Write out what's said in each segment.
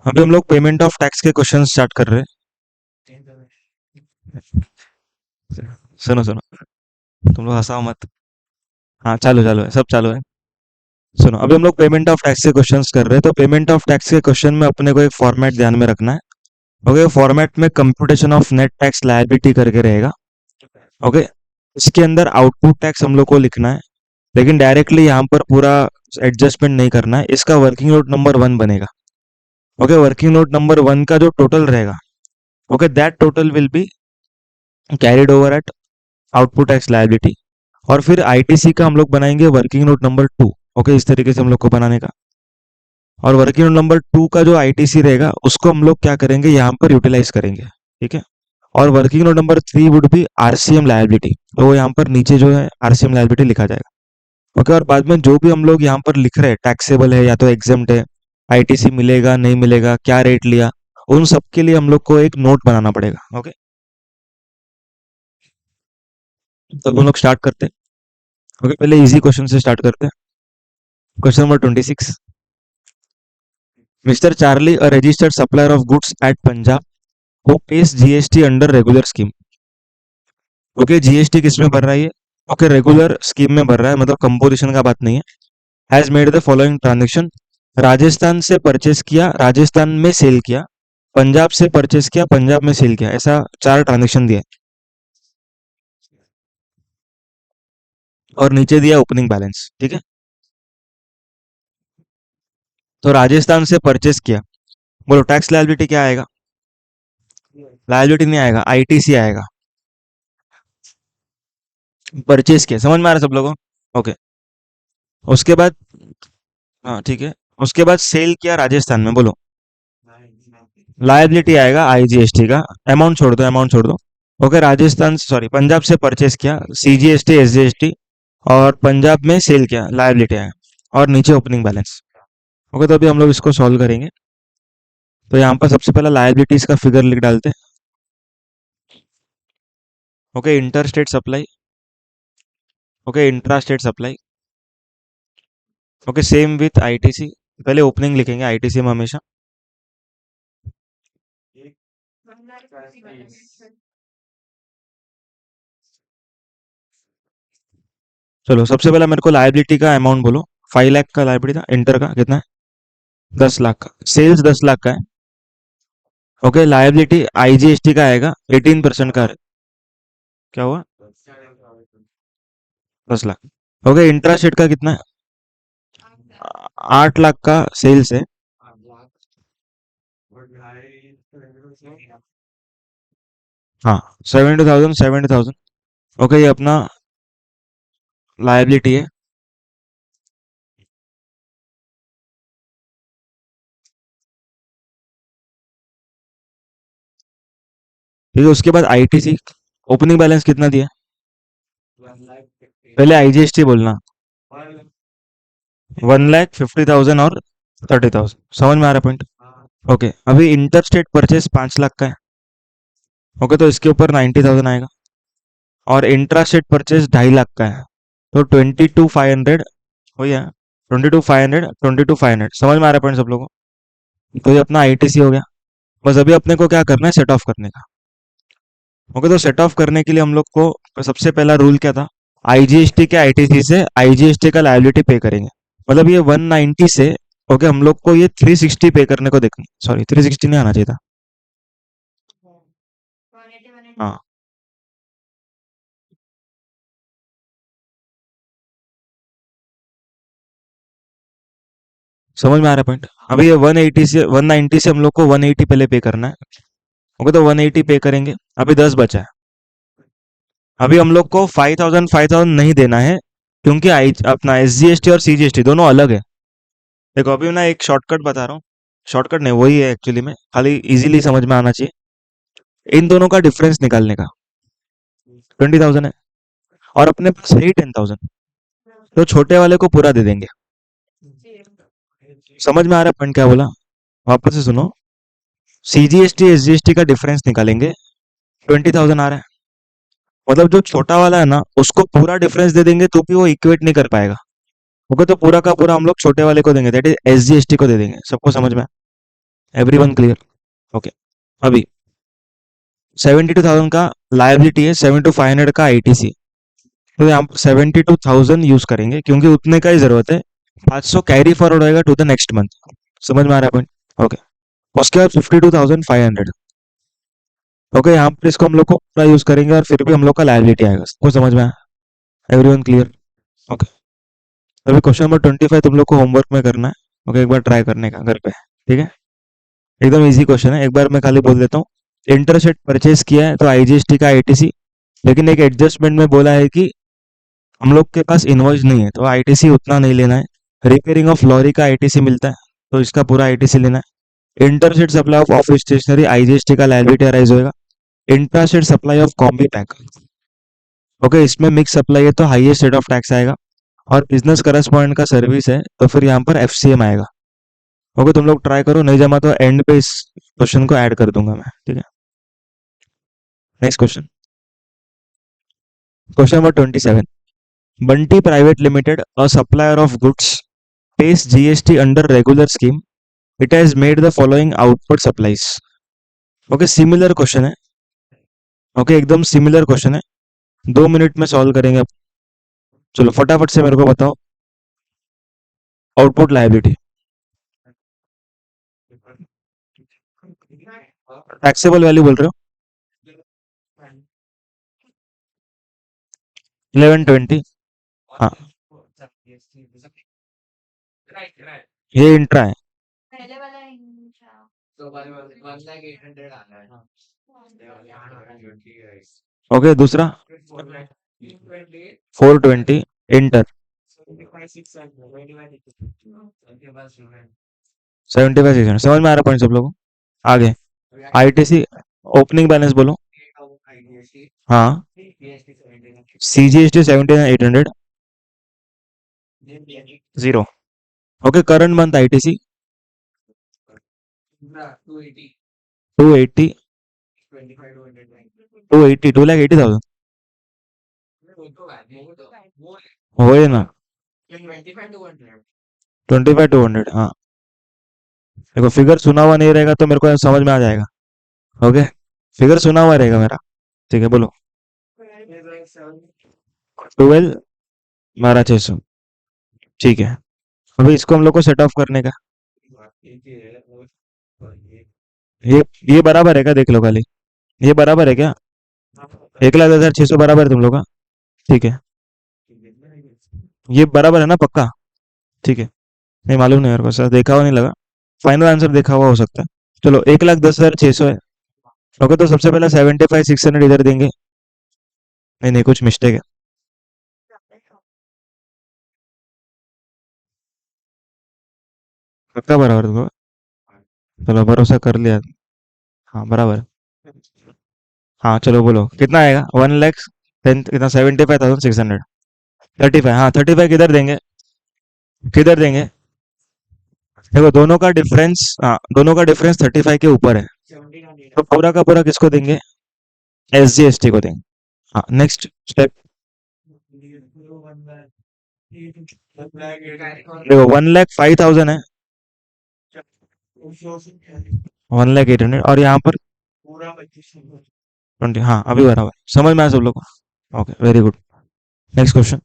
अभी हम लोग पेमेंट ऑफ टैक्स के क्वेश्चन स्टार्ट कर रहे हैं। सुनो सुनो, तुम लोग हंसाओ मत। हाँ, चालू चालू है, सब चालू है। सुनो, अभी हम लोग पेमेंट ऑफ टैक्स के क्वेश्चंस कर रहे हैं। तो पेमेंट ऑफ टैक्स के क्वेश्चन में अपने को एक फॉर्मेट ध्यान में रखना है। ओके, फॉर्मेट में computation of net tax liability करके रहेगा। ओके, इसके अंदर आउटपुट टैक्स हम लोग को लिखना है, लेकिन डायरेक्टली यहाँ पर पूरा एडजस्टमेंट नहीं करना है। इसका वर्किंग नोट नंबर 1 बनेगा। ओके, वर्किंग नोट नंबर 1 का जो टोटल रहेगा, okay, that total will be carried over at output tax liability. और फिर आईटीसी का हम लोग बनाएंगे वर्किंग नोट नंबर 2। ओके, इस तरीके से हम लोग को बनाने का। और वर्किंग नोट नंबर 2 का जो आईटीसी रहेगा उसको हम लोग क्या करेंगे, यहाँ पर यूटिलाइज करेंगे। ठीक है। और working note number 3 would be RCM liability, तो वो यहाँ पर नीचे जो है आरसीएम लायबिलिटी लिखा जाएगा। ओके, और बाद में जो भी हम लोग यहाँ पर लिख रहे हैं, टैक्सेबल है या तो एग्जेम्प्ट है, आईटीसी मिलेगा नहीं मिलेगा, क्या रेट लिया, उन सब के लिए हम लोग को एक नोट बनाना पड़ेगा। ओके, तो हम लोग स्टार्ट करते हैं। ओके, पहले इजी क्वेश्चन से स्टार्ट करते हैं। Question number 26। Mister Charlie, a registered supplier of goods at Punjab, who page GST under regular scheme. Okay, GST किस में भर रहा है ये? ओके, रेगुलर स्कीम में भर रहा है, मतलब कंपोजिशन का बात नहीं है। Has made the following transaction. Rajasthan से परचेस किया, राजस्थान में सेल किया। पंजाब से परचेस किया, पंजाब में सेल किया। ऐसा 4 ट्रांजेक्शन दिया है। और नीचे दिया ओपनिंग बैलेंस। ठीक है, तो राजस्थान से परचेस किया, बोलो टैक्स लायबिलिटी क्या आएगा? लायबिलिटी नहीं आएगा, आईटीसी आएगा। परचेस किया, समझ में आ रहा है सब लोगों? ओके, उसके बाद, हाँ ठीक है, उसके बाद सेल किया राजस्थान में, बोलो लायबिलिटी आएगा आईजीएसटी का। अमाउंट छोड़ दो, अमाउंट छोड़ दो। ओके, राजस्थान सॉरी पंजाब से परचेस किया, सीजीएसटी एसजीएसटी, और पंजाब में सेल किया, लायबिलिटी आएगा। और नीचे ओपनिंग बैलेंस। ओके, तो अभी हम लोग इसको सॉल्व करेंगे। तो यहाँ पर सबसे पहला लायबिलिटीज का फिगर लिख डालते हैं। Okay, inter state supply. Okay, intra state supply. Okay, same with ITC. पहले ओपनिंग लिखेंगे आईटीसी में हमेशा। चलो, सबसे पहला मेरे को लायबिलिटी का अमाउंट बोलो। 5 लाख का लायबिलिटी था, इंटर का कितना है? 10 लाख का। सेल्स 10 लाख का है। ओके, लायबिलिटी आईजीएसटी का आएगा 18% का। क्या हुआ? 10 लाख। ओके, इंट्रा स्टेट का कितना है? 8 लाख का सेल्स है। हाँ, 70,000 70,000। ओके, ये अपना लायबिलिटी है। ठीक है, उसके बाद आईटीसी। ओपनिंग बैलेंस कितना दिया? पहले आईजीएसटी बोलना। 1,50,000 और 30,000। समझ में आ रहा है पॉइंट? ओके, अभी इंटर स्टेट परचेस 5 लाख का है। ओके, तो इसके ऊपर 90,000 आएगा। और इंट्रा स्टेट परचेस 2.5 लाख का है, तो 22,500 हो गया। 22,500 22,500। समझ में आ रहा है पॉइंट सब लोगों को? तो ये अपना आईटीसी हो गया। बस अभी अपने को क्या करना है, सेट ऑफ करने का। ओके, तो सेट ऑफ करने के लिए हम लोग को सबसे पहला रूल क्या था? आईजीएसटी के आईटीसी से आईजीएसटी का लायबिलिटी पे करेंगे। मतलब ये 190 से, ओके, हम लोग को ये 360 पे करने को देखना। सॉरी, 360 नहीं आना चाहिए था। हाँ, समझ में आ रहा है पॉइंट? अभी ये 180 से 190 से हम लोग को 180 पहले पे करना है। ओके, तो 180 पे करेंगे। अभी 10 बचा है। अभी हम लोग को 5,000 नहीं देना है, क्योंकि आई अपना एसजीएसटी और सीजीएसटी दोनों अलग है। देखो, अभी मैं एक शॉर्टकट बता रहा हूँ। शॉर्टकट नहीं, वही है एक्चुअली में, खाली इजीली समझ में आना चाहिए। इन दोनों का डिफरेंस निकालने का 20,000 है, और अपने पास है ही 10,000, तो छोटे वाले को पूरा दे देंगे। समझ में आ रहा है पॉइंट क्या बोला? वापस से सुनो। सीजीएसटी एसजीएसटी का डिफरेंस निकालेंगे, 20,000 आ रहा है। मतलब जो छोटा वाला है ना, उसको पूरा डिफरेंस दे देंगे तो भी वो इक्वेट नहीं कर पाएगा। ओके, तो पूरा का पूरा हम लोग छोटे वाले को देंगे, दैट इज एसजीएसटी को दे देंगे। सबको समझ में आया? Everyone clear? ओके। अभी 72,000 का लायबिलिटी है, 7 to 500 का आईटीसी। तो यहाँ 72,000 यूज करेंगे क्योंकि उतने का ही जरूरत है। 500 कैरी फॉरवर्ड होएगा टू द नेक्स्ट मंथ। समझ में आ रहा है पॉइंट? ओके। उसके बाद 52,500। ओके, यहाँ पर इसको हम लोग को पूरा यूज करेंगे और फिर भी हम लोग का लायबिलिटी आएगा। सबको समझ में आया? Everyone clear? ओके। अभी क्वेश्चन नंबर 25 तुम लोग को होमवर्क में करना है। ओके, एक बार ट्राई करने का घर पे, ठीक है? एकदम इजी क्वेश्चन है, एक बार मैं खाली बोल देता हूँ। इंटरसेट परचेज किया है तो आईजीएसटी का आईटीसी, लेकिन एक एडजस्टमेंट में बोला है कि हम लोग के पास इनवॉइस नहीं है तो आईटीसी उतना नहीं लेना है। रिपेयरिंग ऑफ लॉरी का आईटीसी मिलता है तो इसका पूरा आईटीसी लेना है। Interstate supply of office stationery IGST का लायबिलिटी अराइज होएगा। Intrastate supply of combi pack, okay, इसमें मिक्स सप्लाई है तो हाईएस्ट रेट ऑफ टैक्स आएगा। और बिजनेस करस्पॉन्डेंट का सर्विस है तो फिर यहाँ पर एफसीएम आएगा। ओके, तुम लोग ट्राई करो, नहीं जमा तो एंड पे इस क्वेश्चन को ऐड कर दूंगा मैं, ठीक है? Next question, question number 27। Bunty private limited, a supplier of goods, pays GST under regular scheme. It has made the following output supplies. Okay, similar question है। ओके, एकदम सिमिलर क्वेश्चन है। 2 मिनट में सॉल्व करेंगे अब। चलो फटाफट से मेरे को बताओ आउटपुट लायबिलिटी। टैक्सेबल वैल्यू बोल रहे हो? 1120। हाँ, ये इंट्रा है। ओके, दूसरा 420 इंटर 75 600। समझ में आ रहा पॉइंट सब लोगों को? आगे आईटीसी ओपनिंग बैलेंस बोलो। हाँ, CGST 17,800 zero. Okay, current month ITC 280, 2,80,000 हो ना? 25,200। हाँ, देखो फिगर सुना हुआ नहीं रहेगा तो मेरे को समझ में आ जाएगा। ओके, फिगर सुना हुआ रहेगा मेरा, ठीक है? बोलो 12,12,600। ठीक है, अभी इसको हम लोग को सेट ऑफ करने का। ये बराबर है क्या? देख लो खाली, ये बराबर है क्या? 1,10,600 बराबर है तुम लोग का? ठीक है, ये बराबर है ना पक्का? ठीक है, नहीं मालूम नहीं मेरे को सर, देखा हुआ नहीं लगा। फाइनल आंसर देखा हुआ हो सकता है। चलो 1,10,600 है। ओके, तो सबसे पहले 75,600 इधर देंगे। नहीं नहीं, कुछ मिस्टेक है। पक्का बराबर तुमको? चलो भरोसा कर लिया। हाँ बराबर। हाँ चलो बोलो कितना आएगा? 1,10,000 कितना? 75,600। 35, हाँ 35 किधर देंगे? किधर देंगे? देखो दोनों का डिफरेंस, हाँ दोनों का डिफरेंस 35 के ऊपर है, तो पूरा का पूरा किसको देंगे? एसजीएसटी को देंगे। हाँ, नेक्स्ट स्टेप। देखो 1,05,000 है, 1,08,000 और यहाँ पर 20। हाँ अभी बराबर, समझ में आया सब लोग को? Okay, very good. Next question.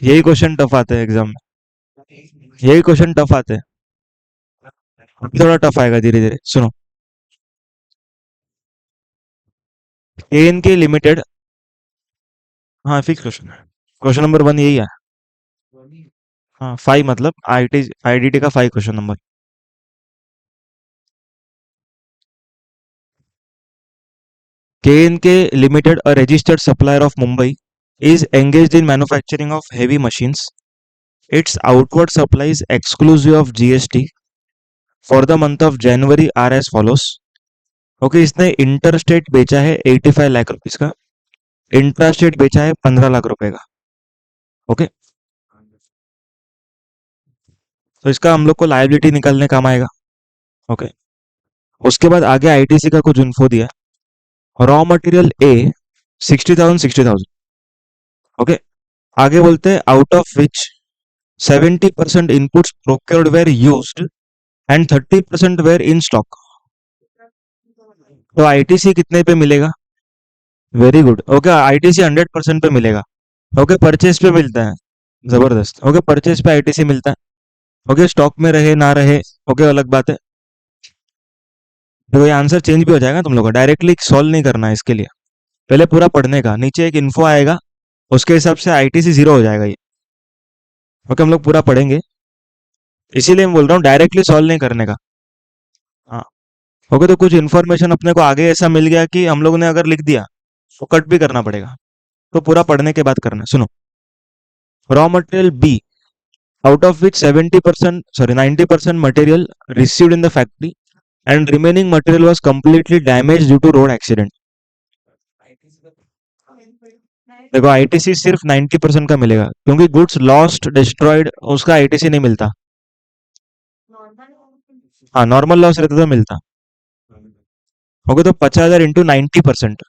यही क्वेश्चन टफ आते हैं एग्जाम में, यही क्वेश्चन टफ आते हैं। अभी थोड़ा टफ आएगा धीरे धीरे, सुनो। एन के लिमिटेड, हाँ फिक्स क्वेश्चन है, क्वेश्चन नंबर 1 यही है। हाँ 5 मतलब आईटी आईडीटी का 5 question number. KNK Limited, a registered supplier of Mumbai, is engaged in manufacturing of heavy machines. Its outward supplies exclusive of GST for the month of January are as follows. Okay, इसने interstate बेचा है 85 lakh rupees का, intrastate बेचा है 15 लाख रुपए का। Okay, तो इसका हम लोग को लायबिलिटी निकालने काम आएगा। ओके, उसके बाद आगे आईटीसी का कुछ इन्फो दिया। रॉ मटेरियल ए 60,000 60,000। ओके, आगे बोलते हैं out of which 70% inputs procured were used and 30% were in stock. तो आईटीसी कितने पे मिलेगा? Very good. ओके, आईटीसी 100% पे मिलेगा। ओके, परचेज पे मिलता है। जबरदस्त। ओके, परचेज पे आईटीसी मिलता है। ओके, स्टॉक में रहे ना रहे, ओके, अलग बात है। तो ये आंसर चेंज भी हो जाएगा तुम लोग को, डायरेक्टली सॉल्व नहीं करना है इसके लिए। पहले पूरा पढ़ने का, नीचे एक इन्फो आएगा, उसके हिसाब से आईटीसी जीरो हो जाएगा ये। ओके, हम लोग पूरा पढ़ेंगे, इसीलिए मैं बोल रहा हूँ डायरेक्टली सॉल्व नहीं करने का। हाँ। ओके, तो कुछ इन्फॉर्मेशन अपने को आगे ऐसा मिल गया कि हम लोग ने अगर लिख दिया तो कट भी करना पड़ेगा, तो पूरा पढ़ने के बाद करना है। सुनो, raw material B, out of which 70%, sorry, 90% material received in the factory and remaining material was completely damaged due to road accident। देखो, आईटीसी सिर्फ 90% का मिलेगा, क्योंकि गुड्स लॉस्ट डिस्ट्रॉयड उसका आईटीसी नहीं मिलता। हाँ, नॉर्मल लॉस रहता तो मिलता। ओके, तो 50,000 इंटू 90%,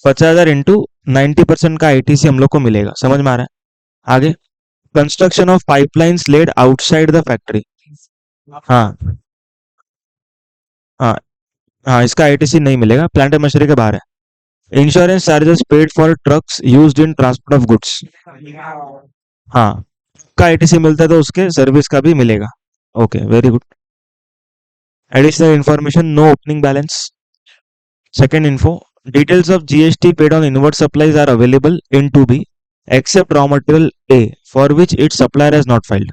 50,000 इंटू 90% का आईटीसी हम लोग को मिलेगा। समझ में आ रहा है? आगे, construction of pipelines laid outside the factory. हाँ हाँ हाँ, इसका आईटीसी नहीं मिलेगा, प्लांट एंड मशीनरी के बाहर है। Insurance charges paid for trucks used in transport of goods. हाँ, का आईटीसी मिलता है तो उसके सर्विस का भी मिलेगा। Okay, very good. Additional information, no opening balance. Second info, details of GST paid on inward supplies are available in to be except raw material A for which it supplier has not filed.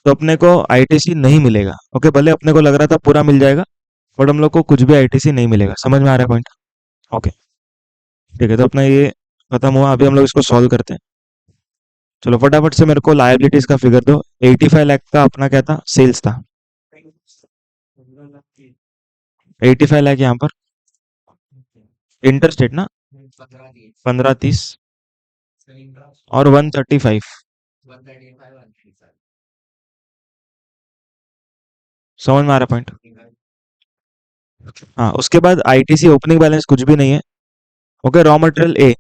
तो अपने को ITC नहीं मिलेगा। Okay, भले अपने को लग रहा था पूरा मिल जाएगा, बट हम लोग को कुछ भी आईटीसी नहीं मिलेगा। समझ में आ रहा है पॉइंट? ओके, ठीक है, तो अपना ये खत्म हुआ। अभी हम लोग इसको सॉल्व करते हैं। चलो फटाफट से मेरे को लायबिलिटीज का फिगर दो। 85 लाख का अपना क्या था? सेल्स था। 85 लाख यहाँ पर इंटरस्टेट ना, 1530 और 135। समझ में आ रहा पॉइंट? हाँ, उसके बाद आईटीसी ओपनिंग बैलेंस कुछ भी नहीं है। ओके, रॉ मटेरियल ए,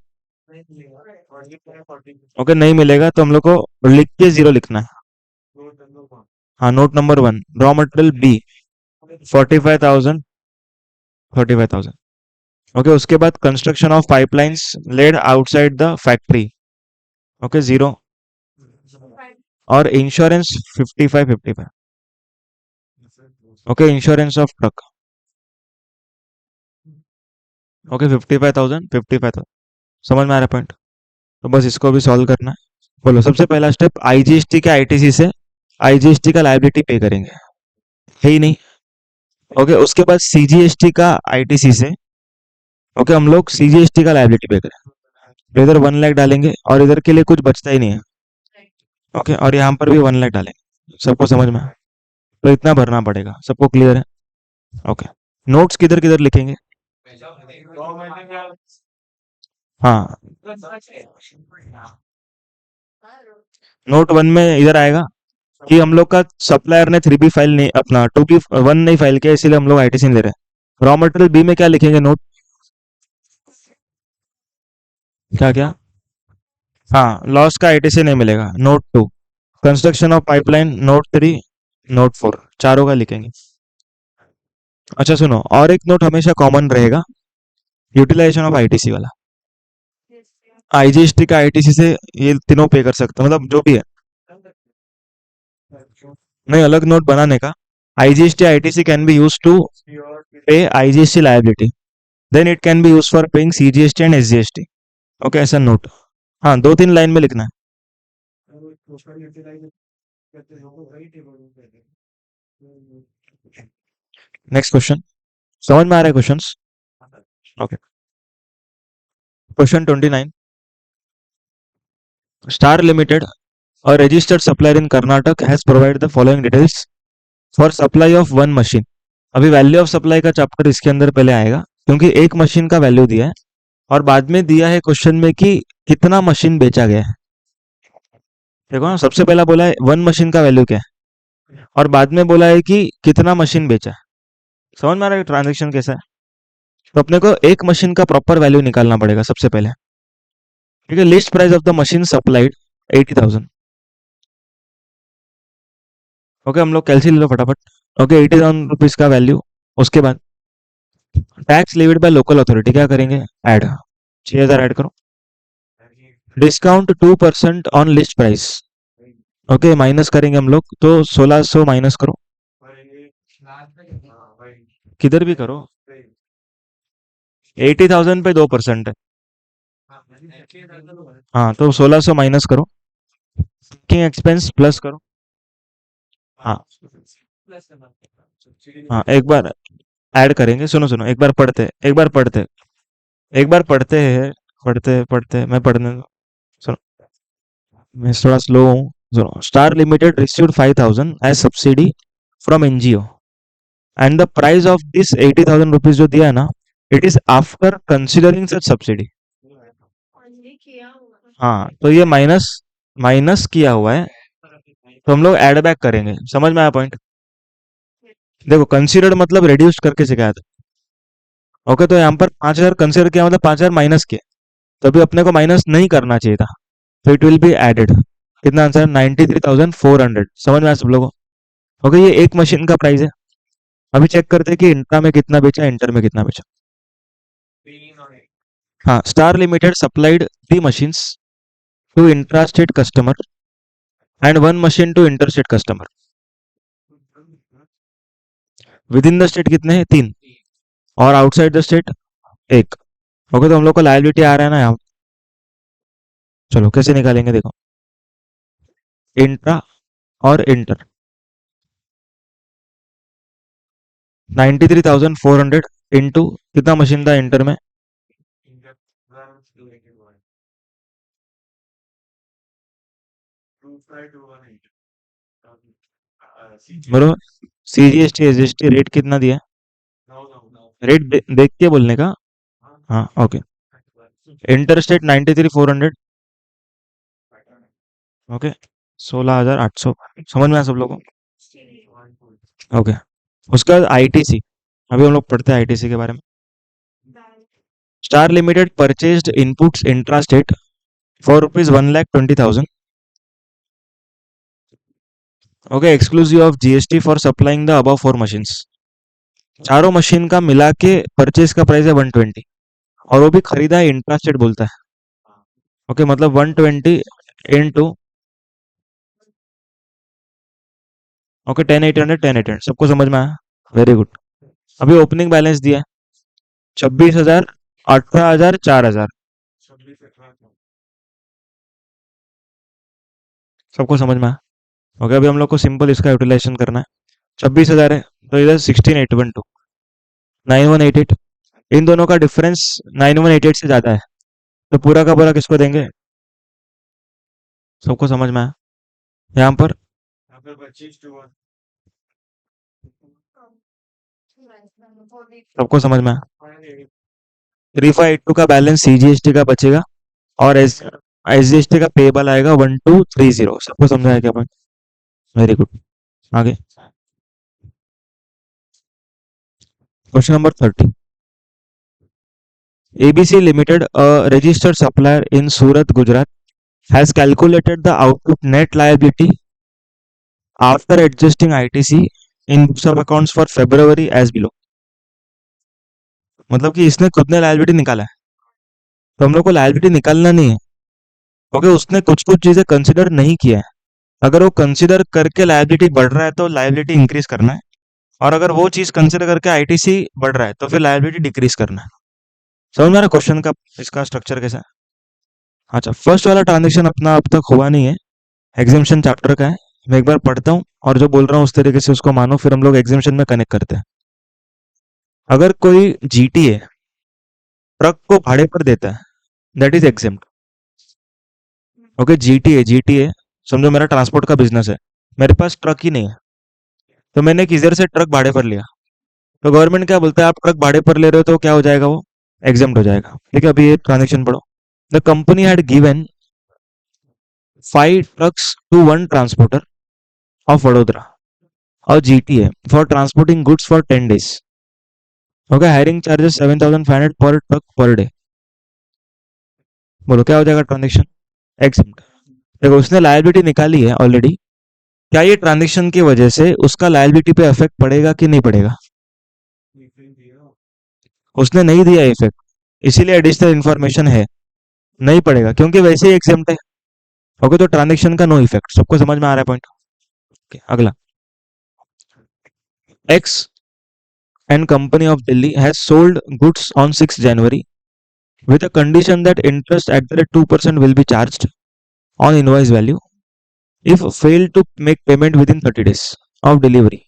ओके, नहीं मिलेगा तो हम लोग को लिख के जीरो लिखना है। हाँ, note number 1, raw material B 45,000, 45,000। Okay, उसके बाद construction of pipelines laid outside the factory, okay, zero. और insurance 55, 55। Okay, insurance of truck, okay, 55,000, 55,000। समझ में आ रहा पॉइंट? तो बस इसको भी सॉल्व करना है। बोलो, सबसे पहला स्टेप, आईजीएसटी के आईटीसी से आईजीएसटी का लायबिलिटी पे करेंगे, है ही नहीं। ओके, उसके बाद सीजीएसटी का आईटीसी से, ओके, हम लोग सीजीएसटी का लायबिलिटी पे करें। तो इधर 1 लाख डालेंगे और इधर के लिए कुछ बचता ही नहीं है। ओके, और यहाँ पर भी 1 लाख डालेंगे। सबको समझ में? तो इतना भरना पड़ेगा। सबको क्लियर है? ओके, नोट्स किधर किधर लिखेंगे? हाँ, नोट 1 में इधर आएगा कि हम लोग का सप्लायर ने 3B फाइल नहीं, अपना 2B1 नहीं फाइल किया, इसीलिए हम लोग आईटीसी ले रहे हैं। रॉ मटेरियल बी में क्या लिखेंगे? नोट क्या क्या? हाँ, लॉस का आईटीसी नहीं मिलेगा, note 2। Construction of pipeline, note 3, note 4, चारों का लिखेंगे। अच्छा सुनो, और एक नोट हमेशा कॉमन रहेगा, यूटिलाइजेशन ऑफ आईटीसी वाला। आईजीएसटी का आईटीसी से ये तीनों पे कर सकते हो, मतलब जो भी है। नहीं, अलग नोट बनाने का। IGST ITC can be use to pay IGST liability, then it can be use for paying CGST and SGST. Okay, ऐसा नोट। हाँ, 2-3 लाइन में लिखना है। नेक्स्ट क्वेश्चन, समझ में आ रहा है questions? Okay, question 29, star limited, a registered supplier in Karnataka has provided the following details for supply of one machine। अभी वैल्यू ऑफ सप्लाई का चैप्टर इसके अंदर पहले आएगा, क्योंकि एक मशीन का वैल्यू दिया है और बाद में दिया है क्वेश्चन में कि कितना मशीन बेचा गया है। देखो ना, सबसे पहला बोला है वन मशीन का वैल्यू क्या है, और बाद में बोला है कि कितना मशीन बेचा है। समझ में आ रहा है ट्रांजेक्शन कैसा है? तो अपने को एक मशीन का प्रॉपर वैल्यू निकालना पड़ेगा सबसे पहले। ठीक है, list price of the machine supplied 80,000। Okay, हम लोग कैलसी ले लो फटाफट। ओके, 80,000 रुपीज का वैल्यू। उसके बाद tax levied by local authority क्या करेंगे? ऐड 6,000 ऐड करो। Discount 2% on list price. Okay, minus करेंगे हम लोग तो 1,600 माइनस करो। किधर भी करो। 80,000 पे 2% है। हाँ, तो 1,600 माइनस करो। बुकिंग एक्सपेंस प्लस करो। हाँ हाँ, एक बार ऐड करेंगे। सुनो सुनो, एक बार पढ़ते हैं। पढ़ते मैं पढ़ने दो। सुनो, मैं थोड़ा स्लो हूँ। सुनो, Star Limited received 5,000 as subsidy from NGO and the price of this 80,000 rupees जो दिया है ना, it is after considering such subsidy. हाँ, तो ये माइनस माइनस किया हुआ है, तो हम लोग ऐड बैक करेंगे। समझ में आया पॉइंट? देखो, कंसीडर्ड मतलब रिड्यूस करके सिखाया था। ओके, तो यहाँ पर 5,000 कंसीडर किया मतलब 5,000 माइनस किया, तो अभी अपने को माइनस नहीं करना चाहिए था, तो इट विल बी एडेड। कितना आंसर? 93,400। समझ में आया सब लोगों को? ओके, ये एक मशीन का प्राइस है। अभी चेक करते हैं कि इंट्रा में कितना बेचा, इंटर में कितना बेचा। हाँ, Star Limited supplied 3 machines to intra state customer and 1 machine to inter state customer. Within the state कितने हैं? 3। और आउटसाइड द स्टेट 1। ओके, तो हम लोग को लायबिलिटी आ रहा है ना यहाँ। चलो कैसे निकालेंगे, देखो। इंट्रा और इंटर। 93,400 इंटू कितना मशीन था इंटर में? बोलो। सीजीएसटी एसजीएसटी रेट कितना दिया? रेट देख के बोलने का। हाँ, ओके। Inter state 93,400। ओके, 16,800। समझ में आया सब लोगों को? ओके, उसके बाद आईटीसी। अभी हम लोग पढ़ते हैं आईटीसी के बारे में। Star limited purchased inputs intra state for ₹1,20,000। Okay, exclusive of GST for supplying the above 4 machines. चारों मशीन का मिला के परचेज का प्राइस है 120, और वो भी खरीदा है इंट्रा स्टेट बोलता है। ओके, मतलब 120 इंटू। ओके, 10,800 10,800 सबको समझ में आया? Very good. अभी ओपनिंग बैलेंस दिया है 26,000, 18,000, 4,000। सबको समझ में आया? ओके, अभी हम लोग को सिंपल इसका यूटिलाइजेशन करना है। 26,000 है, तो इधर 16,812, 9,188। इन दोनों का डिफरेंस 9,188 से ज्यादा है, तो पूरा का पूरा किसको देंगे? सबको समझ में आया यहाँ पर? सबको समझ में आया? 3582 का बैलेंस सीजीएसटी का बचेगा, और एसजीएसटी का पेबल आएगा 1230। सबको समझाया क्या पॉइंट? Very good. आगे, question number 30। ABC limited, a registered supplier in Surat, Gujarat, has calculated the output net liability after adjusting ITC in books of accounts for February as below। मतलब कि इसने खुद ने लायबिलिटी निकाला है, तो हम लोग को लायबिलिटी निकालना नहीं है। ओके, उसने कुछ कुछ चीजें कंसिडर नहीं किया है। अगर वो कंसिडर करके लायबिलिटी बढ़ रहा है तो लायबिलिटी इंक्रीज करना है, और अगर वो चीज कंसिडर करके आईटीसी बढ़ रहा है तो फिर लायबिलिटी डिक्रीज करना है। समझ में आ रहा क्वेश्चन का इसका स्ट्रक्चर कैसा है? अच्छा, फर्स्ट वाला ट्रांजेक्शन अपना अब तक हुआ नहीं है, एग्जामिशन चैप्टर का है। मैं एक बार पढ़ता हूँ और जो बोल रहा हूँ उस तरीके से उसको मानो, फिर हम लोग एग्जामिशन में कनेक्ट करते हैं। अगर कोई जीटीए ट्रक को भाड़े पर देता है, that is exempt. Okay, GTA GTA समझो मेरा ट्रांसपोर्ट का बिजनेस है, मेरे पास ट्रक ही नहीं है, तो मैंने किधर से ट्रक भाड़े पर लिया, तो गवर्नमेंट क्या बोलता है, आप ट्रक भाड़े पर ले रहे हो तो क्या हो जाएगा, वो एग्जाम्प्ट हो जाएगा। ठीक है, अभी ये ट्रांजेक्शन पढ़ो। The company had given 5 trucks to one transporter of Vadodara or GTA for transporting goods for 10 days. Okay, hiring charges 7,500 per truck per day। बोलो क्या हो जाएगा ट्रांजेक्शन? एग्जाम्प्ट। देखो उसने लायबिलिटी निकाली है ऑलरेडी, क्या ये ट्रांजेक्शन की वजह से उसका लायबिलिटी पे इफेक्ट पड़ेगा कि नहीं पड़ेगा? उसने नहीं दिया इफेक्ट, इसीलिए एडिशनल इन्फॉर्मेशन है, नहीं पड़ेगा क्योंकि वैसे ही एग्जाम्प्ट है। ओके, तो ट्रांजेक्शन का नो इफेक्ट, सबको समझ में आ रहा है पॉइंट? okay, अगला, x and company of Delhi has sold goods on 6 January with a condition that interest at the rate 2% will be charged on invoice value if failed to make payment within 30 days of delivery.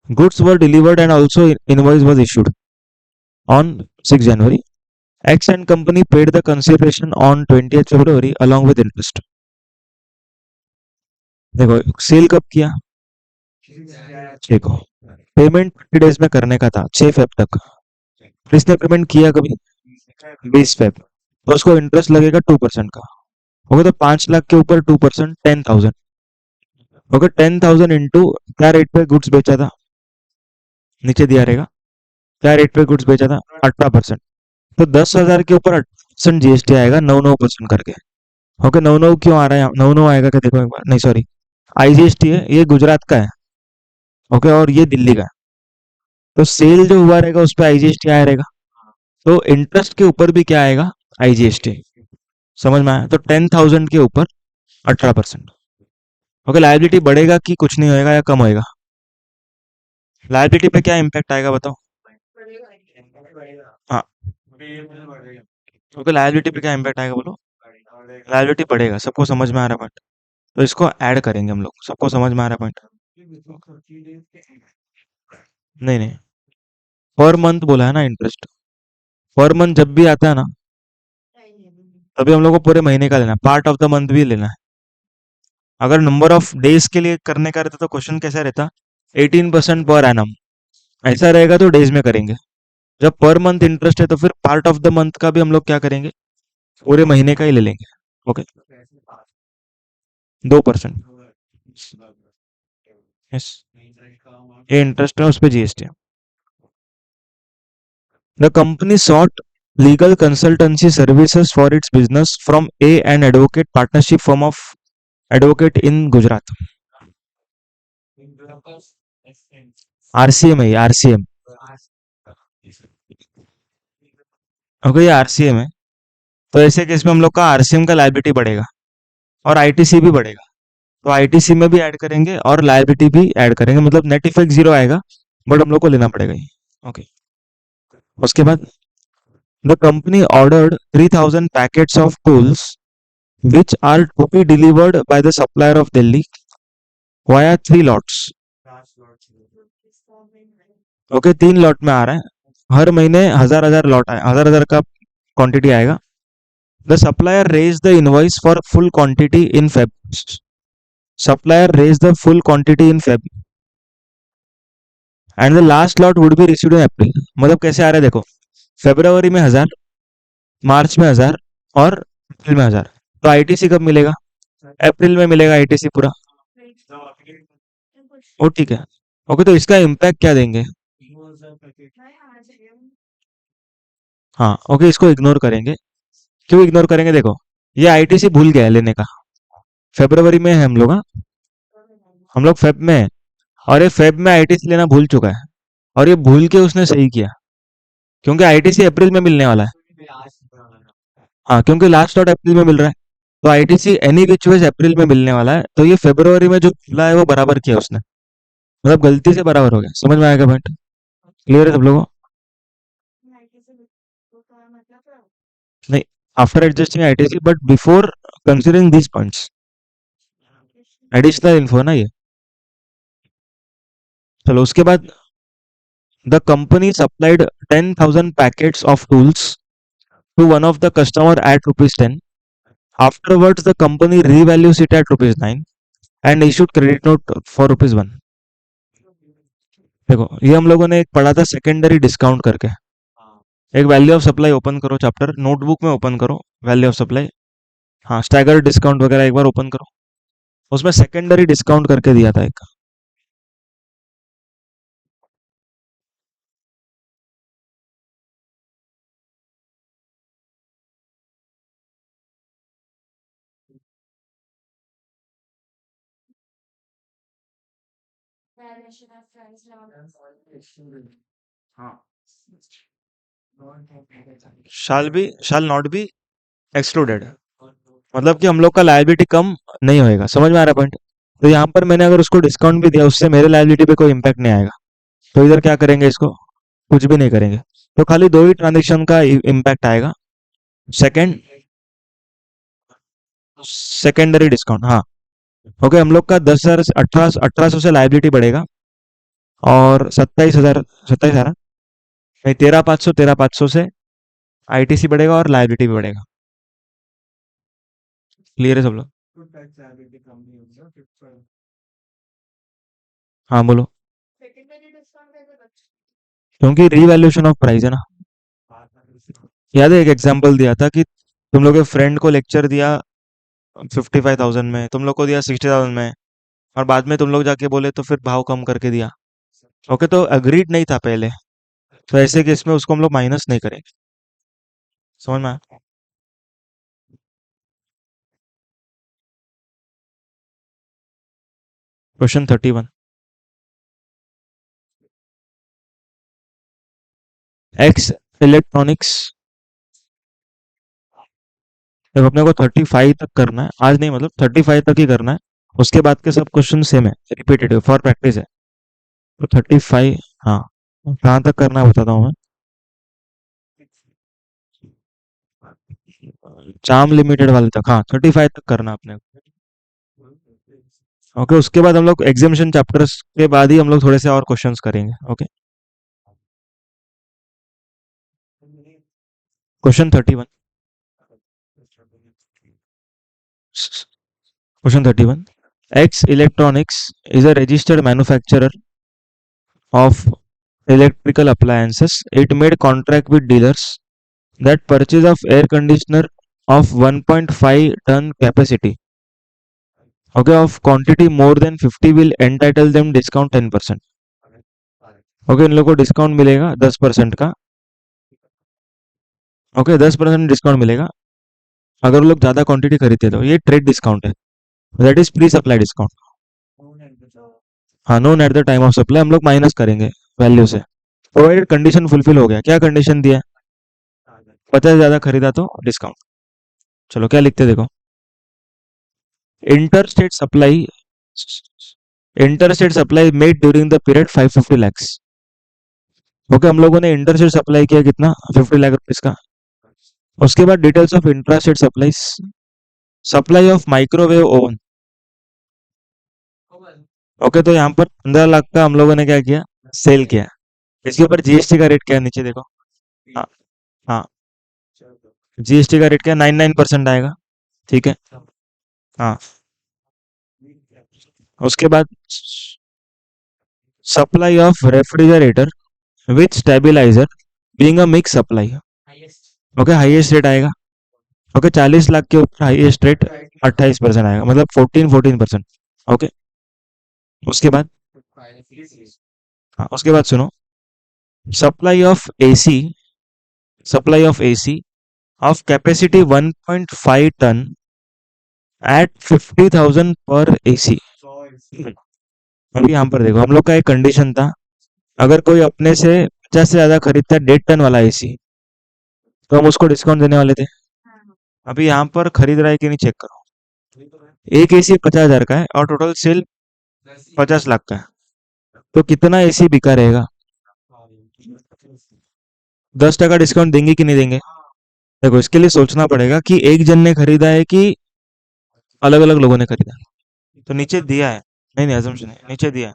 Goods were delivered and also invoice was issued on 6 January. X and company paid the consideration on 20th February along with interest. देखो cell कब किया? देखो payment 30 days में करने का था, 6 Feb तक। फिर इसने पेमेंट किया कभी? 20 फेब। तो उसको इंटरेस्ट लगेगा 2% का। ओके, तो 5 लाख के ऊपर 2%, 10,000। ओके, 10,000 इंटू क्या रेट पे गुड्स बेचा था, नीचे दिया रहेगा। क्या रेट पे गुड्स बेचा था? 18%। तो 10,000 के ऊपर 8% जीएसटी आएगा, 9-9% करके। ओके, 9-9 क्यों आ रहा है? 9-9 आएगा क्या, देखो एक बार, नहीं सॉरी, आईजीएसटी है ये, गुजरात का है। ओके, और ये दिल्ली का है। तो सेल जो हुआ रहेगा उस पर आईजीएसटी आया रहेगा। तो इंटरेस्ट के ऊपर भी क्या आएगा? आईजीएसटी। समझ में आया? तो 10,000 के ऊपर 18%। ओके, लायबिलिटी बढ़ेगा कि कुछ नहीं होएगा या कम होएगा? लायबिलिटी पे क्या इम्पैक्ट आएगा बताओ? हाँ, ओके, लायबिलिटी पे क्या इम्पैक्ट आएगा बोलो? लायबिलिटी बढ़ेगा, सबको समझ में आ रहा है पॉइंट? तो इसको ऐड करेंगे हम लोग, सबको समझ में आ रहा है पॉइंट? नहीं नहीं, पर मंथ बोला है ना इंटरेस्ट। पर मंथ जब भी आता है ना, तभी हम लोग को पूरे महीने का लेना है, पार्ट ऑफ द मंथ भी लेना है। अगर नंबर ऑफ डेज के लिए करने का रहता तो क्वेश्चन कैसा रहता? 18% पर एनम, ऐसा रहेगा तो डेज में करेंगे। जब पर मंथ इंटरेस्ट है तो फिर पार्ट ऑफ द मंथ का भी हम लोग क्या करेंगे, पूरे महीने का ही ले लेंगे। ओके, 2%। यस, ये इंटरेस्ट है, उस पर जीएसटी है। The company sought legal consultancy services for its business from a an advocate partnership firm of advocate in Gujarat. RCM है ये, आरसीएम। ओके, ये आरसीएम है। तो ऐसे केस में हम लोग का आरसीएम का लायबिलिटी बढ़ेगा और आईटीसी भी बढ़ेगा। तो आईटीसी में भी ऐड करेंगे और लायबिलिटी भी ऐड करेंगे, मतलब नेट इफेक्ट जीरो आएगा, बट हम लोग को लेना पड़ेगा ये। ओके, उसके बाद the company ordered 3,000 packets of tools which are to be delivered by the supplier of Delhi via 3 lots. Okay, 3 lot में आ रहा है, हर महीने 1,000 लॉट आए, 1,000 का क्वांटिटी आएगा। The supplier raise the invoice for full quantity in Feb, supplier raise the full quantity in Feb and the last lot would be received in April. मतलब कैसे आ रहा है देखो, फेब्रुवरी में 1,000, मार्च में 1,000 और अप्रैल में 1,000। तो आईटीसी कब मिलेगा? अप्रैल में मिलेगा आईटीसी पूरा। वो ठीक है। ओके, तो इसका इम्पैक्ट क्या देंगे? हाँ, ओके, इसको इग्नोर करेंगे। क्यों इग्नोर करेंगे? देखो, ये आईटीसी भूल गया है लेने का, फेब्रुवरी में है हम लोग, हाँ, हम लोग फेब में है, और ये फेब में आईटीसी लेना भूल चुका है, और ये भूल के उसने सही किया, क्योंकि आईटीसी अप्रैल में मिलने वाला है। हाँ, क्योंकि लास्ट लॉट अप्रैल में मिल रहा है, तो आईटीसी एनी विच वेज अप्रैल में मिलने वाला है, तो ये फेब्रुवरी में जो खुला है वो बराबर किया उसने, मतलब गलती से बराबर हो गया। समझ में आएगा पॉइंट? क्लियर है सब लोगों को? नहीं, after adjusting ITC but before considering these points, additional info है ना ये। चलो उसके बाद, the company supplied 10,000 packets of tools to one of the customer at rupees 10. Afterwards, the company revalues it at rupees 9 and issued credit note for rupees 1. देखो, ये हम लोगों ने एक पढ़ा था सेकेंडरी डिस्काउंट करके। एक वैल्यू ऑफ सप्लाई ओपन करो, चैप्टर नोटबुक में ओपन करो, वैल्यू ऑफ सप्लाई। हाँ, स्टैगर डिस्काउंट वगैरह एक बार ओपन करो, उसमें सेकेंडरी डिस्काउंट करके दिया था एक। शाल नॉट बी एक्सक्लूडेड, मतलब कि हम लोग का लायबिलिटी कम नहीं होएगा। समझ में आ रहा है पॉइंट? तो यहाँ पर मैंने अगर उसको डिस्काउंट भी दिया, उससे मेरे लायबिलिटी पे कोई इम्पैक्ट नहीं आएगा। तो इधर क्या करेंगे, इसको कुछ भी नहीं करेंगे। तो खाली दो ही ट्रांजेक्शन का इम्पैक्ट आएगा। सेकेंड, सेकेंडरी डिस्काउंट, हाँ। ओके, हम लोग का 10,000 1800 से लायबिलिटी बढ़ेगा, और 27,000, 27,000 नहीं, 13,500 से आईटीसी बढ़ेगा और लायबिलिटी भी बढ़ेगा। क्लियर है सब लोग? हाँ बोलो। क्योंकि रीवैल्यूएशन ऑफ प्राइस है ना। याद है एक एग्जांपल दिया था कि तुम लोग के फ्रेंड को लेक्चर दिया 55,000 में, तुम लोग को दिया 60,000 में, और बाद में तुम लोग जाके बोले तो फिर भाव कम करके दिया। ओके, तो अग्रीड नहीं था पहले, तो ऐसे केस में उसको हम लोग माइनस नहीं करेंगे। समझ में आया? क्वेश्चन 31। एक्स इलेक्ट्रॉनिक्स, जब अपने को 35 तक करना है, आज नहीं मतलब 35 तक ही करना है, उसके बाद के सब क्वेश्चन सेम है, रिपीटेटिव फॉर प्रैक्टिस है। तो 35, हाँ, कहाँ तक करना है बताता हूँ मैं। चार्म लिमिटेड वाले तक, हाँ 35 तक करना है अपने को। ओके, उसके बाद हम लोग एग्जामिनेशन चैप्टर्स के बाद ही हम लोग थोड़े से और क्वेश्चंस करेंगे। Okay, question 31। Question 31, x electronics is a registered manufacturer of electrical appliances. It made contract with dealers that purchase of air conditioner of 1.5 ton capacity, okay, of quantity more than 50 will entitle them discount 10%। Okay, इन लोगों को discount मिलेगा 10% का। Okay, 10% discount मिलेगा अगर वो लोग ज्यादा quantity खरीदते, तो ये ट्रेड डिस्काउंट है, that is pre supply discount. हाँ, known at the time of supply, हम लोग माइनस करेंगे वैल्यू से। प्रोवाइडेड कंडीशन फुलफिल हो गया, क्या कंडीशन दिया है? 50 ज्यादा खरीदा तो डिस्काउंट। चलो क्या लिखते देखो, inter state supply, inter state supply made during the period 550 lakhs. Okay, हम लोगों ने इंटर स्टेट सप्लाई किया कितना, 50 लाख रुपीज का। उसके बाद details of intra state supply, supply of microwave oven. Okay, तो यहाँ पर 15 लाख का हम लोगों ने क्या किया, सेल किया। इसके ऊपर जीएसटी का रेट क्या है नीचे देखो। हाँ, हाँ, जीएसटी का रेट क्या, 99% आएगा। ठीक है, हाँ। उसके बाद supply of refrigerator with stabiliser being a mix supply. Okay, highest rate आएगा। ओके, 40 लाख के ऊपर हाईएस्ट रेट 28% आएगा, मतलब 14% ओके। उसके बाद, हाँ उसके बाद सुनो, supply of AC, supply of AC of capacity 1.5 ton at 50,000 पर एसी। अभी यहाँ पर देखो, हम लोग का एक कंडीशन था, अगर कोई अपने से 50 से ज्यादा खरीदता है 1.5 टन वाला एसी, तो हम उसको डिस्काउंट देने वाले थे। अभी यहाँ पर खरीद रहा है कि नहीं चेक करो, एक एसी 50,000 का है और टोटल सेल 50 लाख का है, तो कितना एसी बिका रहेगा? 10% डिस्काउंट देंगे कि नहीं देंगे? देखो, इसके लिए सोचना पड़ेगा कि एक जन ने खरीदा है कि अलग अलग लोगों ने खरीदा है। तो नीचे दिया है, नहीं नहीं assumption है, नीचे दिया है।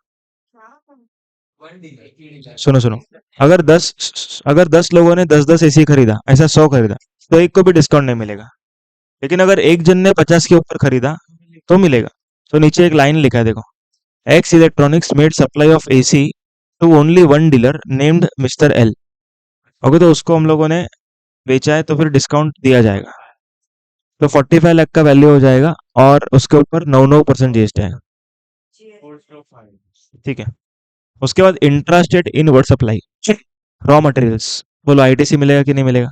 सुनो सुनो, अगर 10 लोगों ने 10-10 एसी खरीदा, ऐसा 100 खरीदा, तो एक को भी डिस्काउंट नहीं मिलेगा। लेकिन अगर एक जन ने 50 के ऊपर खरीदा तो मिलेगा। तो नीचे एक लाइन लिखा है देखो, X electronics made supply of AC to only one dealer named mister L. Okay, तो उसको हम लोगों ने बेचा है, तो फिर डिस्काउंट दिया जाएगा। तो 45 लाख का वैल्यू हो जाएगा, और उसके ऊपर 9% जीएसटी आएगा। ठीक है, उसके बाद intra state inward supply, raw materials, बोलो आईटीसी मिलेगा कि नहीं मिलेगा?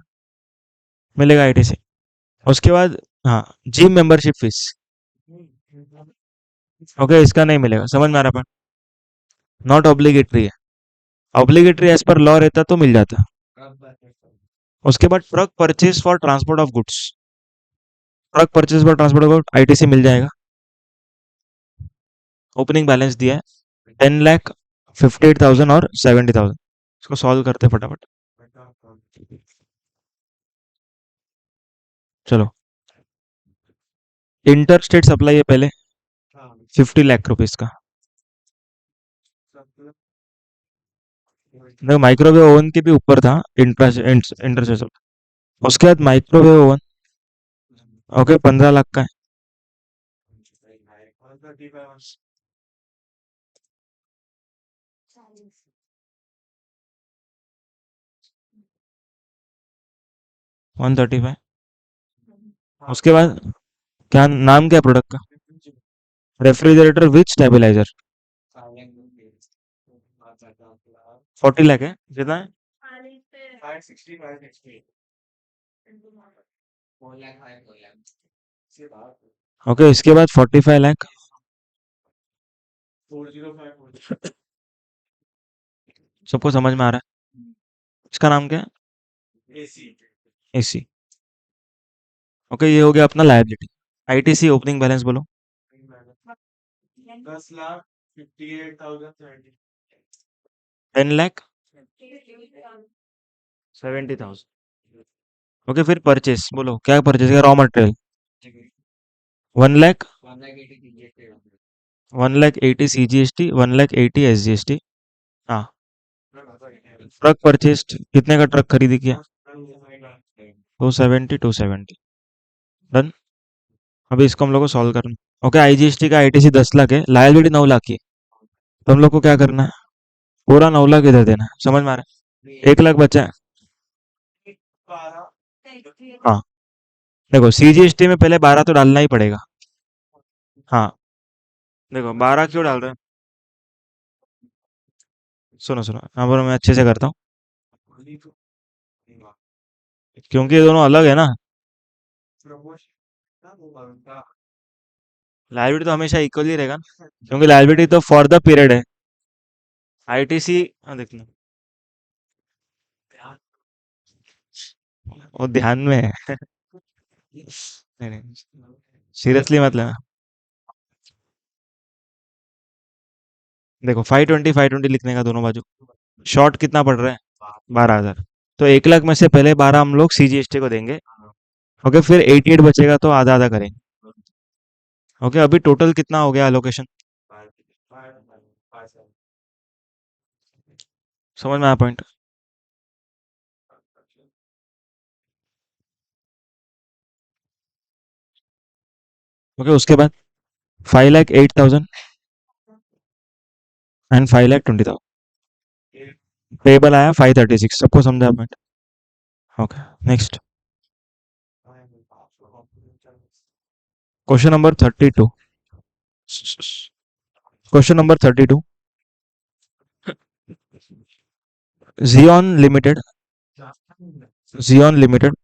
मिलेगा आईटीसी। उसके बाद, हाँ, जिम मेंबरशिप फीस। ओके, इसका नहीं मिलेगा। समझ में आ रहा है? नॉट ऑब्लिगेटरी है। ऑब्लिगेटरी एज पर लॉ रहता तो मिल जाता। उसके बाद truck purchase for transport of goods, truck purchase for transport of goods ITC मिल जाएगा। ओपनिंग बैलेंस दिया है 10,58,000 और 70,000। इसको सॉल्व करते हैं फटाफट। चलो, इंटर स्टेट सप्लाई है पहले 50 लाख रुपीज का। देखो माइक्रोवेव ओवन के भी ऊपर था इंटर स्टेट। उसके बाद माइक्रोवेव ओवन, ओके, 15 लाख का है। 135। उसके बाद क्या नाम, क्या प्रोडक्ट का? Refrigerator with stabiliser. 40 लाख है, कितना है? ओके, इसके बाद 45 लाख। सबको समझ में आ रहा है? इसका नाम क्या है? एसी। ओके, ये हो गया अपना लायबिलिटी। आईटीसी ओपनिंग बैलेंस बोलो। 10,70,000। ओके, फिर परचेस बोलो, क्या परचेस किया? Raw material 1 lakh. 1,80,000 CGST, 1,80,000 SGST। हाँ। ट्रक परचेज कितने का ट्रक खरीदी किया? 270, 270। डन। अभी इसको हम लोग को सॉल्व करना। ओके, आईजीएसटी का आईटीसी 10 लाख है, लायबिलिटी 9 लाख की है। तो हम लोग को क्या करना है? पूरा 9 लाख इधर देना है। समझ में आ रहा है? 1 लाख बचा है। हाँ, देखो सीजीएसटी में पहले 12 तो डालना ही पड़ेगा। हाँ, देखो 12 क्यों डाल रहे हैं? सुनो सुनो, यहाँ पर मैं अच्छे से करता हूँ, क्योंकि ये दोनों अलग है ना। लायबिलिटी तो हमेशा इक्वल ही रहेगा ना, क्योंकि लायबिलिटी तो फॉर द पीरियड है। आईटीसी, हाँ देखना, वो ध्यान में है। नहीं नहीं, सीरियसली मत लेना। देखो 520, 520 लिखने का दोनों बाजू। शॉर्ट कितना पड़ रहा है? 12,000। तो 1 लाख में से पहले 12 हम लोग सीजीएसटी को देंगे। ओके, फिर 88 बचेगा तो आधा आधा करेंगे। ओके, अभी टोटल कितना हो गया अलोकेशन? समझ में आया पॉइंट? ओके, उसके बाद 5,08,000 एंड 5,20,000। पेबल आया 536। सबको समझा point? Okay, next question number 32। Question number 32। Zion limited, Zion limited.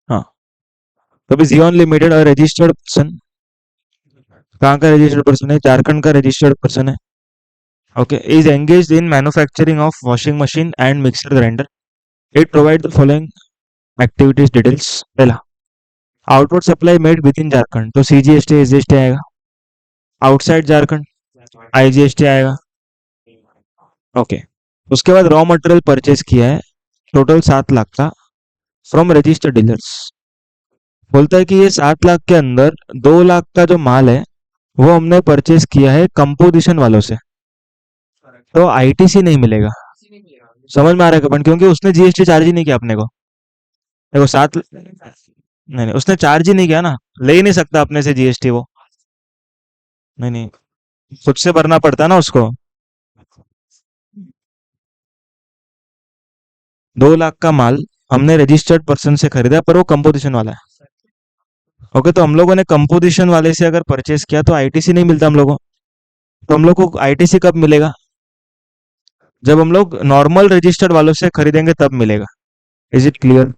हाँ, तो अभी जियोन लिमिटेड और रजिस्टर्ड पर्सन, कहाँ का रजिस्टर्ड पर्सन है? झारखंड का रजिस्टर्ड पर्सन है। Okay, is engage in manufacturing of washing machine and mixer grinder. It provide the following activities details. पहला, outward supply made within Jharkhand, तो सीजीएसटी एसजीएसटी आएगा। Outside Jharkhand, IGST आएगा। Okay, उसके बाद raw material purchase किया है total 7 lakh का from registered dealers. बोलता है कि ये 7 लाख के अंदर 2 लाख का जो माल है वो हमने परचेज किया है कंपोजिशन वालों से, तो आईटीसी नहीं मिलेगा। समझ में आ रहा है कपन? क्योंकि उसने जीएसटी चार्ज ही नहीं किया अपने को। देखो नहीं नहीं, उसने चार्ज ही नहीं किया ना, ले ही नहीं सकता अपने से जीएसटी वो। नहीं नहीं, खुद से भरना पड़ता है ना उसको। 2 लाख का माल हमने रजिस्टर्ड पर्सन से खरीदा, पर वो कंपोजिशन वाला है। ओके, तो हम लोगों ने कंपोजिशन वाले से अगर परचेज किया तो आईटीसी नहीं मिलता हम लोगों को। तो हम लोग को आईटीसी कब मिलेगा? जब हम लोग नॉर्मल रजिस्टर्ड वालों से खरीदेंगे तब मिलेगा। Is it clear?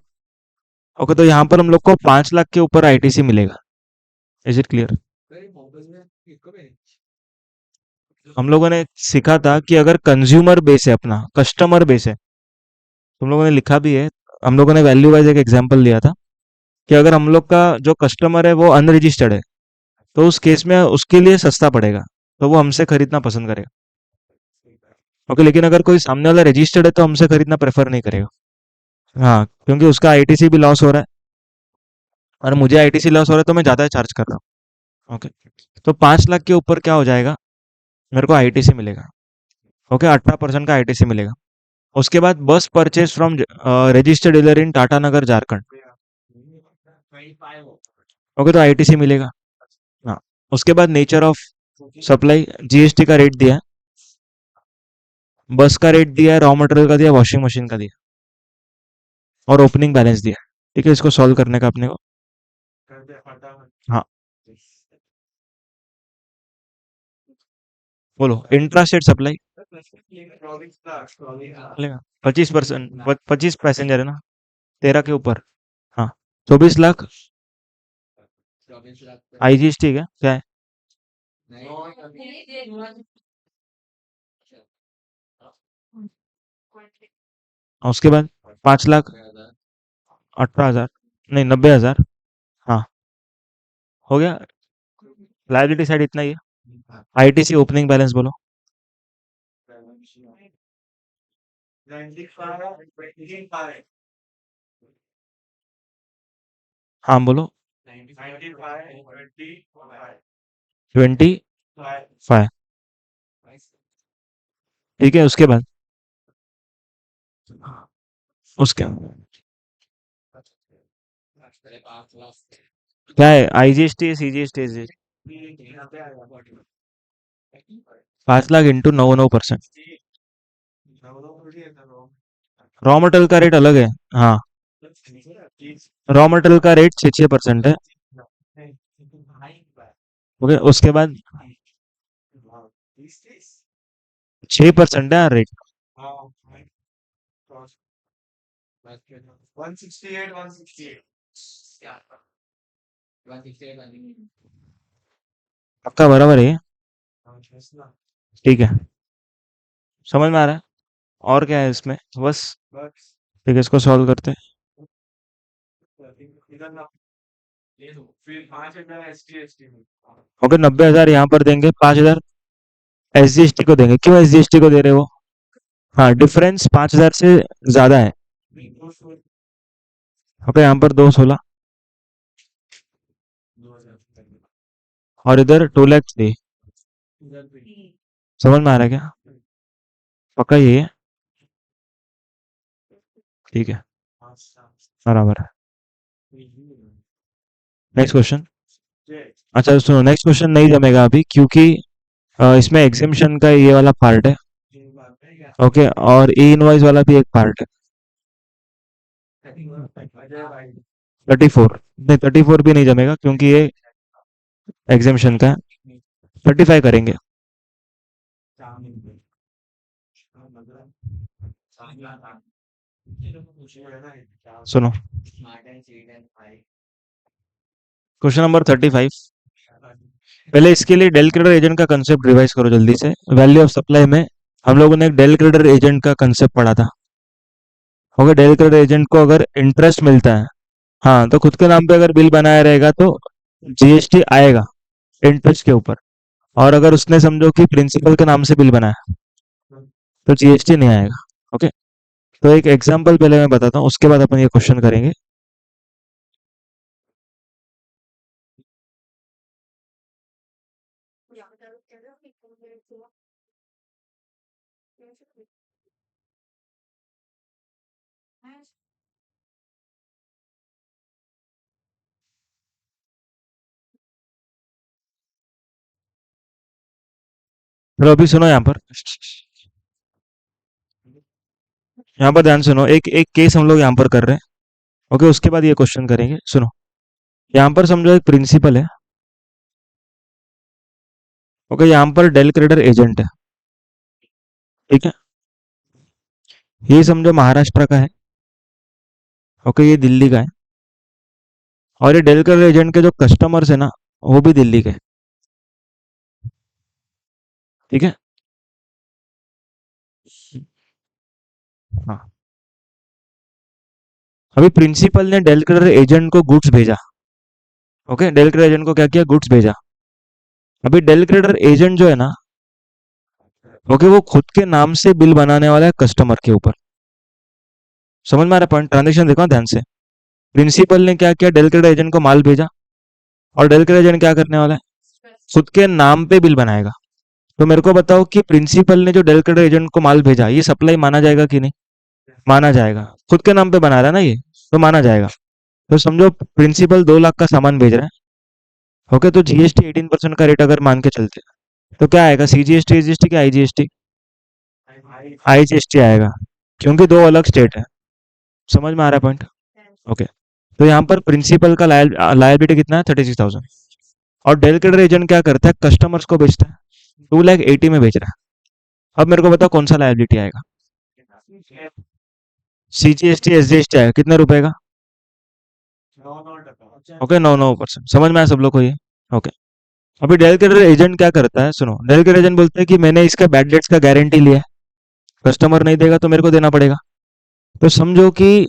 ओके, तो यहाँ पर हम लोग को 5 लाख के ऊपर आईटीसी मिलेगा। Is it clear? हम लोगों ने सीखा था कि अगर कंज्यूमर बेस है, अपना कस्टमर बेस है, तुम लोगों ने लिखा भी है, हम लोगों ने वैल्यू वाइज एक एग्जांपल दिया था कि अगर हम लोग का जो कस्टमर है वो अनरजिस्टर्ड है, तो उस केस में उसके लिए सस्ता पड़ेगा, तो वो हमसे खरीदना पसंद करेगा। ओके, लेकिन अगर कोई सामने वाला रजिस्टर्ड है तो हमसे खरीदना प्रेफर नहीं करेगा। हाँ, क्योंकि उसका आईटीसी भी लॉस हो रहा है, और मुझे आईटीसी लॉस हो रहा है तो मैं ज्यादा चार्ज कर रहा हूँ। ओके, तो 5 लाख के ऊपर क्या हो जाएगा, मेरे को आईटीसी मिलेगा। ओके, 18% का आईटीसी मिलेगा। उसके बाद बस purchase from registered dealer in Tata Nagar Jharkhand. Okay, तो आईटीसी मिलेगा। हाँ, उसके बाद नेचर ऑफ सप्लाई, जीएसटी का रेट दिया है, बस का रेट दिया है, रॉ मटेरियल का दिया, वॉशिंग मशीन का दिया, और ओपनिंग बैलेंस दिया है। ठीक है, इसको सॉल्व करने का अपने को। हाँ, बोलो, इंट्रा स्टेट सप्लाई चलेगा। 25%, 25 पैसेंजर है ना, 13 के ऊपर। हाँ, 24 लाख। आईजीएसटी क्या क्या है? और उसके बाद 5 लाख 18 हजार, नहीं 90 हजार। हाँ, हो गया। लाइबिलिटी साइड इतना ही है। आईटीसी ओपनिंग बैलेंस बोलो। हाँ बोलो। 25। ठीक है, उसके बाद उसके क्या है, आईजीएसटी है, सीजीएसटी है? 5 लाख इंटू 9 9%। रॉ मटेरियल का रेट अलग है। हाँ, रॉ मटेरियल का रेट 6% है। ओके, उसके बाद 6% है रेट। पक्का बराबर है ये? ठीक है, समझ में आ रहा है। और क्या है इसमें, बस। ठीक है, इसको सॉल्व करते हैं। ओके, 90 हजार यहाँ पर देंगे, 5 हजार एसजीएसटी को देंगे। क्यों एसजीएसटी को दे रहे हो? हाँ, डिफरेंस 5 हजार से ज्यादा है। ओके, यहाँ पर 216, और इधर 2 लाख 3। समझ में आ रहा है क्या? पक्का यही है? ठीक है, बराबर है। Next question. अच्छा सुनो, नेक्स्ट क्वेश्चन नहीं जमेगा अभी, क्योंकि इसमें एग्जिबिशन का ये वाला पार्ट है। ओके, और ई इनवॉइस वाला भी एक पार्ट है। 34, नहीं 34 भी नहीं जमेगा, क्योंकि ये एग्जिबिशन का है। 35 करेंगे। सुनो, क्वेश्चन नंबर 35। पहले इसके लिए डेल क्रेडिट एजेंट का कंसेप्ट रिवाइज करो जल्दी से। वैल्यू ऑफ सप्लाई में हम लोगों ने एक डेल क्रेडिट एजेंट का कंसेप्ट पढ़ा था। ओके, डेल क्रेडिट एजेंट को अगर इंटरेस्ट मिलता है, हाँ, तो खुद के नाम पे अगर बिल बनाया रहेगा तो जीएसटी आएगा इंटरेस्ट के ऊपर। और अगर उसने समझो कि प्रिंसिपल के नाम से बिल बनाया, तो जीएसटी नहीं आएगा। ओके, तो एक एग्जांपल पहले मैं बताता हूँ, उसके बाद अपन ये क्वेश्चन करेंगे। तो अभी सुनो, यहाँ पर ध्यान सुनो, एक एक केस हम लोग यहाँ पर कर रहे हैं। ओके, उसके बाद ये क्वेश्चन करेंगे। सुनो, यहाँ पर समझो एक प्रिंसिपल है। ओके, यहाँ पर डेल क्रेडिटर एजेंट है। ठीक है, ये समझो महाराष्ट्र का है। ओके, ये दिल्ली का है। और ये डेल केयर एजेंट के जो कस्टमर्स है ना, वो भी दिल्ली के। ठीक है। हाँ। अभी प्रिंसिपल ने डेल केयर एजेंट को गुड्स भेजा। ओके, डेल केयर एजेंट को क्या किया, गुड्स भेजा। अभी डेल केयर एजेंट जो है ना, ओके, वो खुद के नाम से बिल बनाने वाला है कस्टमर के ऊपर। समझ में आ रहा है पॉइंट? ट्रांजेक्शन देखो ध्यान से। प्रिंसिपल ने क्या किया, डेल केयर एजेंट को माल भेजा, और डेल केयर एजेंट क्या करने वाला है, खुद के नाम पे बिल बनाएगा। तो मेरे को बताओ कि प्रिंसिपल ने जो डेल केयर एजेंट को माल भेजा, ये सप्लाई माना जाएगा कि नहीं? माना जाएगा, खुद के नाम पे बना रहा है ना ये, तो माना जाएगा। तो समझो प्रिंसिपल 2 लाख का सामान भेज रहा है। ओके, तो जीएसटी 18% का रेट अगर मान के चलते हैं, तो क्या आएगा, सीजीएसटी, एसजीएसटी, क्या आईजीएसटी? आईजीएसटी आएगा, क्योंकि दो अलग स्टेट है। समझ में आ रहा है पॉइंट? ओके। तो यहाँ पर प्रिंसिपल का लायबिलिटी कितना है, 36,000। और डेल केडर एजेंट क्या करता है, कस्टमर्स को बेचता है, 2,80,000 में बेच रहा है। अब मेरे को बताओ कौन सा लायबिलिटी आएगा? सीजीएसटी एसजीएसटी आएगा, कितने रुपए का? ओके, 9-9%। समझ में आया सब लोग को ये? ओके। अभी डेल केडर एजेंट क्या करता है, सुनो, डेल केडर एजेंट बोलते हैं कि मैंने इसका बैड डेट्स का गारंटी लिया है, कस्टमर नहीं देगा तो मेरे को देना पड़ेगा। तो समझो कि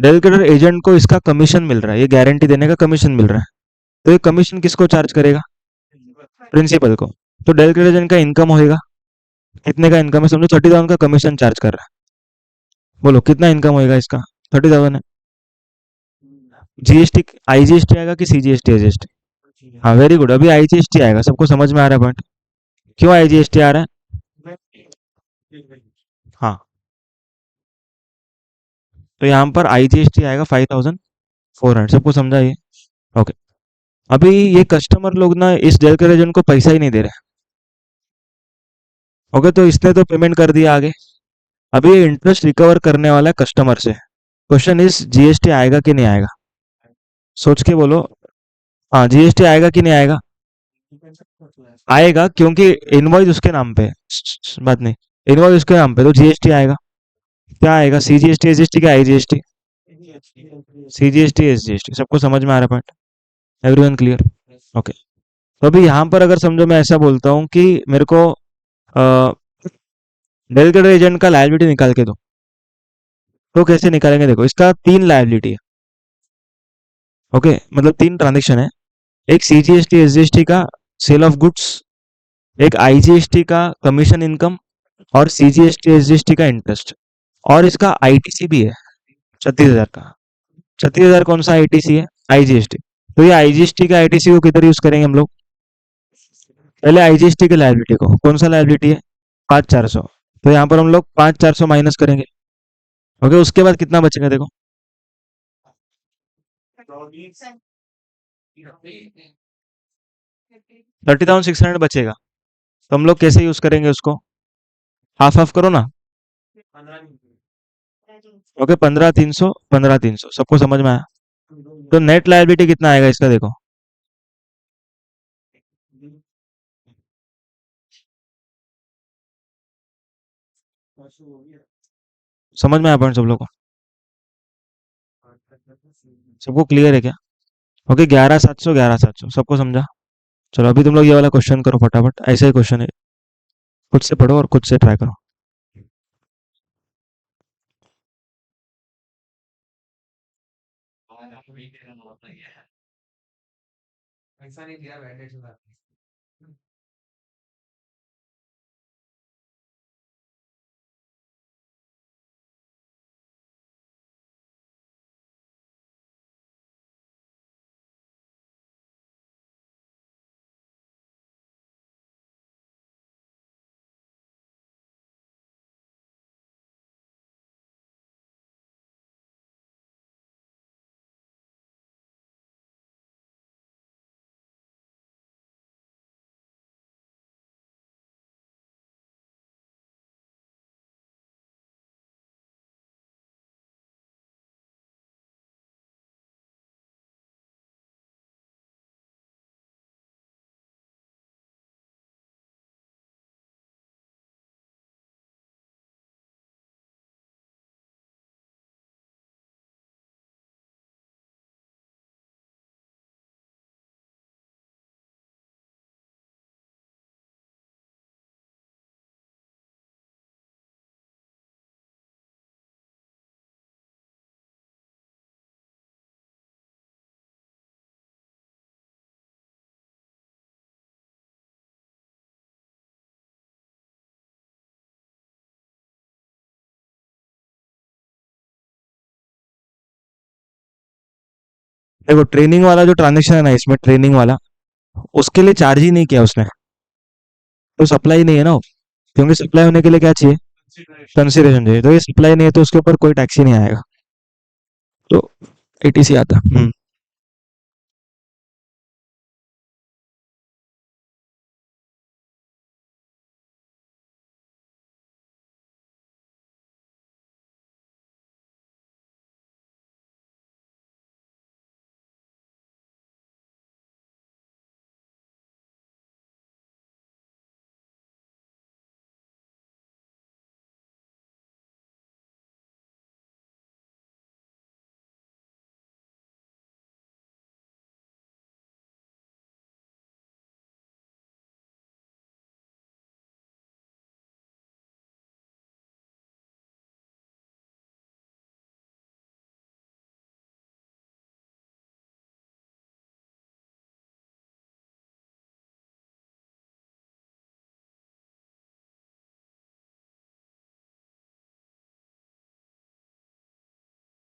डेल केडर एजेंट को इसका कमीशन मिल रहा है, ये गारंटी देने का कमीशन मिल रहा है। तो ये कमीशन किसको चार्ज करेगा? प्रिंसिपल को। तो डेल केडर एजेंट का इनकम होएगा। कितने का इनकम है, समझो 30,000 का कमीशन चार्ज कर रहा है। बोलो कितना इनकम होएगा इसका? 30,000 है। जीएसटी, आईजीएसटी आएगा कि सीजीएसटी एसजीएसटी? हाँ, वेरी गुड, अभी आईजीएसटी आएगा। सबको समझ में आ रहा है पॉइंट? क्यों आईजीएसटी आ रहा है? हाँ। तो यहाँ पर आईजीएसटी आएगा 5,400। सबको समझा ये? ओके। अभी ये कस्टमर लोग ना इस डेल केयर एजेंट को पैसा ही नहीं दे रहे। ओके, तो इसने तो पेमेंट कर दिया आगे। अभी ये इंटरेस्ट रिकवर करने वाला है कस्टमर से। क्वेश्चन इज जीएसटी आएगा कि नहीं आएगा? सोच के बोलो। हाँ, जीएसटी आएगा कि नहीं आएगा? आएगा, क्योंकि इनवॉइस उसके नाम पे है। बात नहीं, इनवॉइस उसके नाम पे, तो जीएसटी आएगा। क्या आएगा, सीजीएसटी एसजीएसटी, क्या आईजीएसटी? CGST SGST. सबको समझ में आ रहा पॉइंट? Everyone clear? ओके। तो अभी यहाँ पर अगर समझो मैं ऐसा बोलता हूँ कि मेरे को डेलीगेट एजेंट का लायबिलिटी निकाल के दो, तो कैसे निकालेंगे? देखो, इसका 3 लायबिलिटी है। ओके, मतलब 3 ट्रांजेक्शन है। एक सीजीएसटी एसजीएसटी का सेल ऑफ गुड्स, एक आईजीएसटी का कमीशन इनकम, और सीजीएसटी एसजीएसटी का इंटरेस्ट। और इसका आईटीसी भी है 36,000 का। 36,000 कौन सा आईटीसी है? आईजीएसटी। तो ये आईजीएसटी का आईटीसी को किधर यूज करेंगे हम लोग? पहले आईजीएसटी के लायबिलिटी को, कौन सा लायबिलिटी है? 5,400। तो यहाँ पर हम लोग 5,400 माइनस करेंगे। ओके, उसके बाद कितना बचेगा देखो। 30,600 बचेगा। तो हम लोग कैसे यूज करेंगे उसको? हाफ हाफ करो ना। ओके, 15,300, 15,300। सबको समझ में आया? तो नेट लायबिलिटी कितना आएगा इसका देखो। समझ में आया पॉइंट सब लोग को? सबको क्लियर है क्या? ओके, 11,700, 11,700। सबको समझा? चलो अभी तुम लोग ये वाला क्वेश्चन करो फटाफट, ऐसा ही क्वेश्चन है। खुद से पढ़ो और खुद से ट्राई करो। देखो ट्रेनिंग वाला जो ट्रांजेक्शन है ना, इसमें ट्रेनिंग वाला, उसके लिए चार्ज ही नहीं किया उसने, तो सप्लाई नहीं है ना वो। क्योंकि सप्लाई होने के लिए क्या चाहिए? कंसिडरेशन चाहिए, तो ये सप्लाई नहीं है तो उसके ऊपर कोई टैक्स ही नहीं आएगा। तो एटीसी आता।